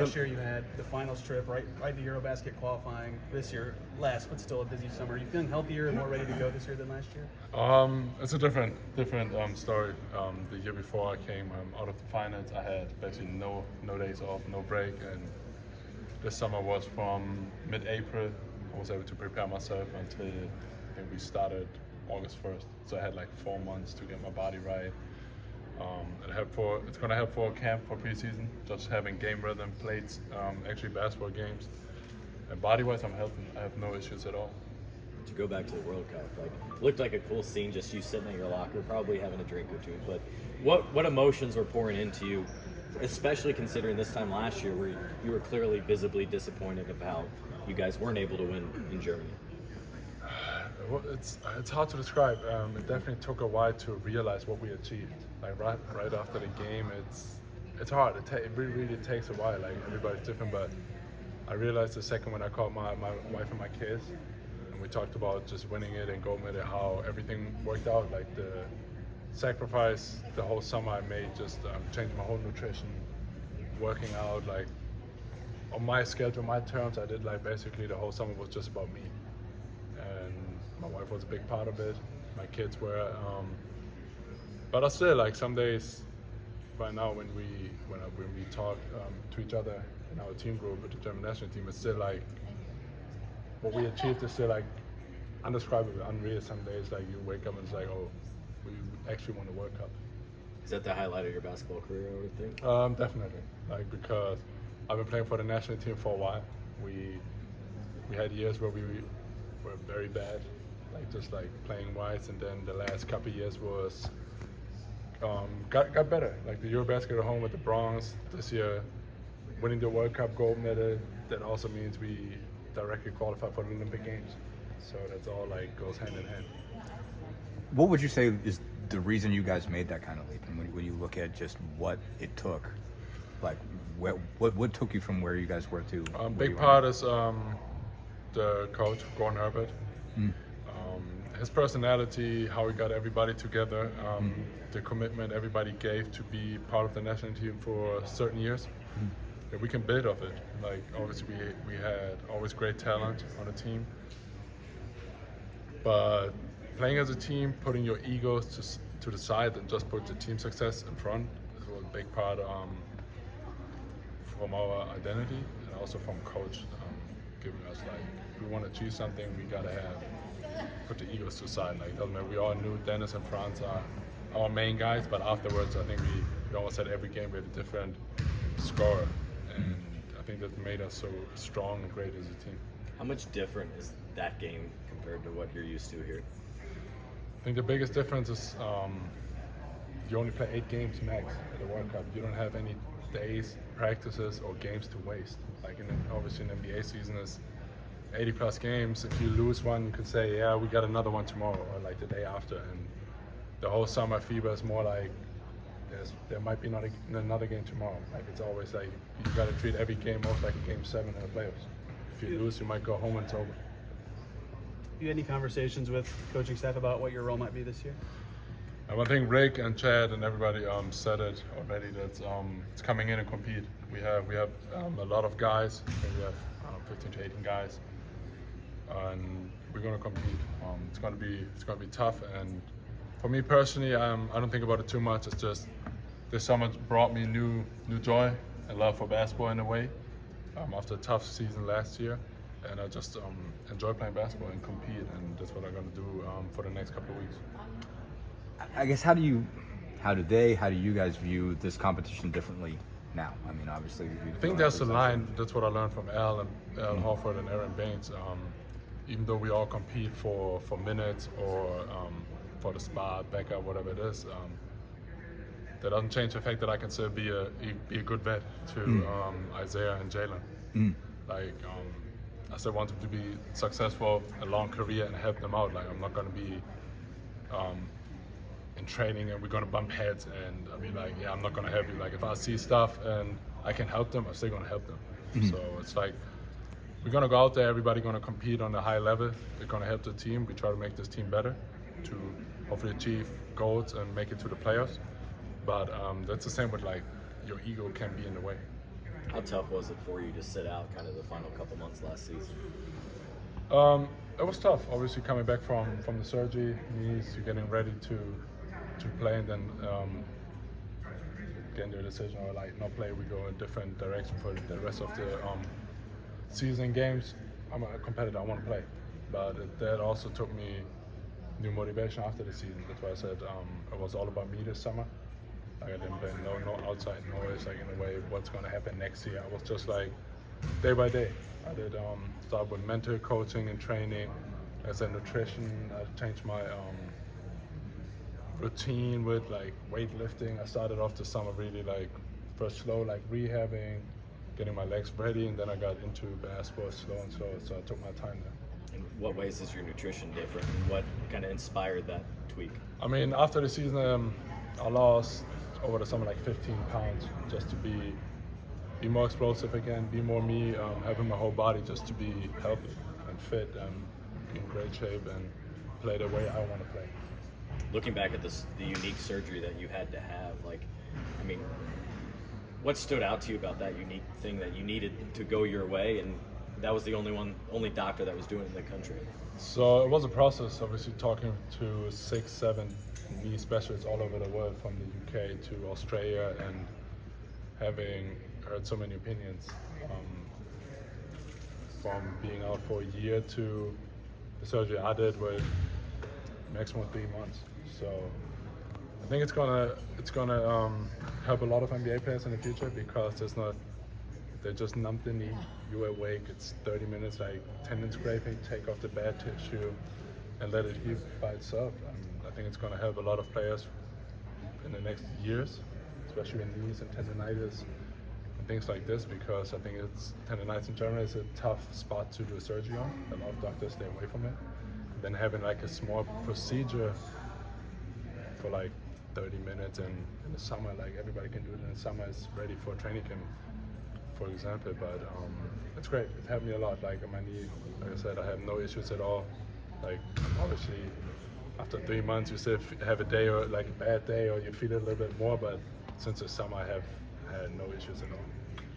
Last year you had the finals trip, right to Eurobasket qualifying. This year, less, but still a busy summer. Are you feeling healthier and more ready to go this year than last year? It's a different story. The year before I came out of the finals, I had basically no days off, no break, and this summer was from mid-April. I was able to prepare myself until I think we started August 1st. So I had like 4 months to get my body right. It's going to help for camp for preseason, just having game rhythm, plates, actually basketball games. And body-wise, I'm healthy. I have no issues at all. To go back to the World Cup, it looked like a cool scene, just you sitting at your locker, probably having a drink or two. But what emotions were pouring into you, especially considering this time last year where you were clearly visibly disappointed of how you guys weren't able to win in Germany? Well, it's hard to describe. It definitely took a while to realize what we achieved. Like right after the game, it's hard. It really takes a while. Like everybody's different, but I realized the second when I called my wife and my kids, and we talked about just winning it and going with it, how everything worked out. Like the sacrifice the whole summer I made, just changing my whole nutrition, working out, like on my schedule, my terms. I did like basically the whole summer was just about me. My wife was a big part of it. My kids were, but I still like some days. Right now, when we talk to each other in our team group with the German national team, it's still like what we achieved is still like indescribable, unreal. Some days, like you wake up and it's like, oh, we actually won the World Cup. Is that the highlight of your basketball career, I would think? Definitely. Like because I've been playing for the national team for a while. We had years where we were very bad. Like just like playing wise, and then the last couple of years was got better. Like the Eurobasket at home with the bronze this year, winning the World Cup gold medal. That also means we directly qualify for the Olympic Games. So that's all like goes hand in hand. What would you say is the reason you guys made that kind of leap? And when you look at just what it took, like what took you from where you guys were to? Big part is the coach Gordon Herbert. His personality, how he got everybody together, the commitment everybody gave to be part of the national team for certain years. That we can build off it. Like obviously we had always great talent on the team, but playing as a team, putting your egos to the side and just put the team success in front is a big part from our identity, and also from coach giving us like, if we want to achieve something, we gotta put the egos to the side. Like doesn't matter, we all knew Dennis and Franz are our main guys, but afterwards I think we almost had every game we had a different scorer, and I think that made us so strong and great as a team. How much different is that game compared to what you're used to here? I think the biggest difference is you only play 8 games max at the World Cup. You don't have any days, practices, or games to waste. Like obviously in the NBA season is 80 plus games. If you lose one, you could say, yeah, we got another one tomorrow, or like the day after. And the whole summer FIBA is more like there might be another game tomorrow. Like it's always like you got to treat every game almost like a game 7 in the playoffs. If you lose, you might go home and it's over. You had any conversations with coaching staff about what your role might be this year? I think Rick and Chad and everybody said it already. That it's coming in and compete. We have a lot of guys. I think we have 15 to 18 guys, and we're going to compete. It's going to be tough. And for me personally, I don't think about it too much. It's just this summer brought me new joy and love for basketball in a way. After a tough season last year, and I just enjoy playing basketball and compete, and that's what I'm going to do for the next couple of weeks. I guess how do you guys view this competition differently now? I mean, obviously, I think that's the line. That's what I learned from Al Horford and Aaron Baines. Even though we all compete for minutes or for the spot, backup, whatever it is, that doesn't change the fact that I can still be a good vet to Isaiah and Jalen. Like I still want them to be successful, a long career, and help them out. Like I'm not going to be in training and we're going to bump heads and I'll be like, yeah, I'm not going to help you. Like if I see stuff and I can help them, I'm still going to help them. So it's like we're going to go out there, everybody going to compete on a high level. We're going to help the team. We try to make this team better to hopefully achieve goals and make it to the playoffs. But that's the same with like your ego can be in the way. How tough was it for you to sit out kind of the final couple months last season? It was tough. Obviously, coming back from the surgery, knees, to getting ready to play, and then getting your decision or like not play. We go in different direction for the rest of the season games. I'm a competitor. I want to play, but that also took me new motivation after the season. That's why I said it was all about me this summer. Like I didn't play no outside noise. Like in a way, what's going to happen next year? I was just like day by day. I did start with mental coaching and training. As a nutrition, I changed my routine with like weightlifting. I started off the summer really like first slow, like rehabbing, getting my legs ready, and then I got into basketball slow and slow. So I took my time there. In what ways is your nutrition different? And what kind of inspired that tweak? I mean, after the season, I lost over the summer like 15 pounds just to be more explosive again, be more me, having my whole body just to be healthy and fit and in great shape and play the way I want to play. Looking back at the unique surgery that you had to have, like, I mean, what stood out to you about that unique thing that you needed to go your way, and that was the only doctor that was doing it in the country? So it was a process, obviously talking to 6, 7 knee specialists all over the world, from the UK to Australia, and having heard so many opinions, from being out for a year to the surgery I did with maximum 3 months. So I think it's gonna help a lot of NBA players in the future, because they just numb the knee, you're awake, it's 30 minutes like tendon scraping, take off the bad tissue and let it heal by itself. I think it's gonna help a lot of players in the next years, especially in knees and tendonitis and things like this, because I think tendonitis in general is a tough spot to do a surgery on. A lot of doctors stay away from it. And then having like a small procedure for like 30 minutes, and in the summer, like everybody can do it in the summer, it's ready for training camp, for example. But it's great. It helped me a lot. Like on my knee, like I said, I have no issues at all. Like obviously, after 3 months, you still have a day or like a bad day, or you feel it a little bit more. But since the summer, I have had no issues at all.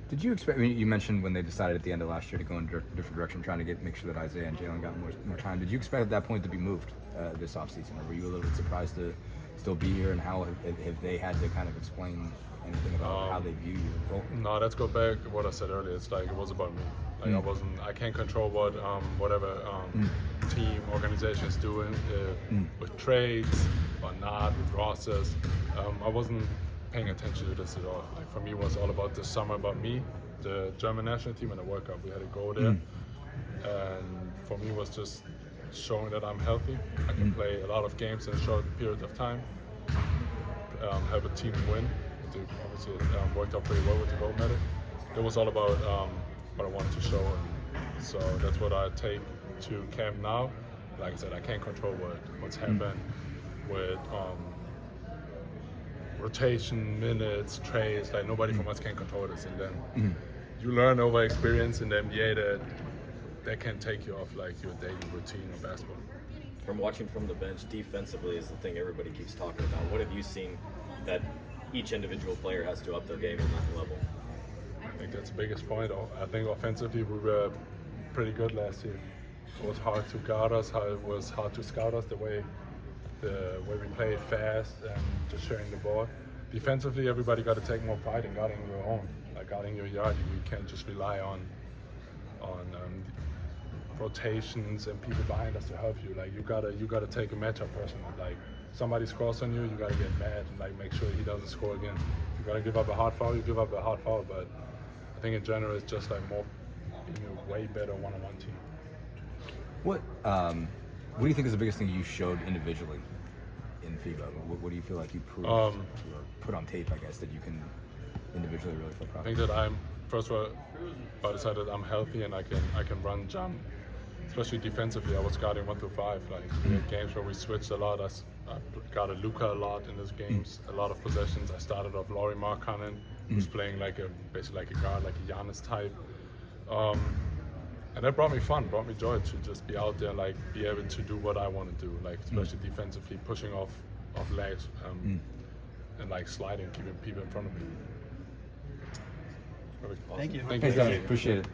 Did you expect? I mean, you mentioned when they decided at the end of last year to go in a different direction, trying to make sure that Isaiah and Jalen got more time. Did you expect at that point to be moved this offseason, or were you a little bit surprised to still be here? And how have they had to kind of explain anything about how they view you? Well, no, let's go back to what I said earlier. It's like it was about me. Like I can't control what whatever team organization is doing with trades or not, with rosters. I wasn't paying attention to this at all. Like for me, it was all about this summer, about me, the German national team, and the World Cup. We had to go there, and for me, it was just showing that I'm healthy. I can play a lot of games in a short period of time. Have a team win. Obviously, worked out pretty well with the gold medal. It was all about what I wanted to show, and so that's what I take to camp now. Like I said, I can't control what's happened with rotation, minutes, trades. Like nobody from us can control this, and then you learn over experience in the NBA that can take you off like your daily routine of basketball. From watching from the bench, defensively is the thing everybody keeps talking about. What have you seen that each individual player has to up their game at that level? I think that's the biggest point. I think offensively we were pretty good last year. It was hard to guard us, it was hard to scout us, the way we played fast and just sharing the ball. Defensively, everybody got to take more pride in guarding your own, like guarding your yard. You can't just rely on rotations and people behind us to help you. Like you gotta take a matchup personally. Like somebody scores on you, you gotta get mad and like make sure he doesn't score again. If you gotta give up a hard foul, you give up a hard foul. But I think in general, it's just like more being a way better one-on-one team. what do you think is the biggest thing you showed individually in FIBA? What do you feel like you proved or put on tape, I guess, that you can individually really feel proud of? I think that I'm first of all, I decided I'm healthy and I can run, jump. Especially defensively, I was guarding 1 through 5. Like we had games where we switched a lot. I guarded Luka a lot in those games. A lot of possessions. I started off Lauri Markkanen, who's playing basically like a guard, like a Giannis type. And that brought me fun, brought me joy to just be out there, like be able to do what I want to do, like especially defensively, pushing off legs and like sliding, keeping people in front of me. Perfect. Thank you. Thank Thanks, you. Dennis. Appreciate it.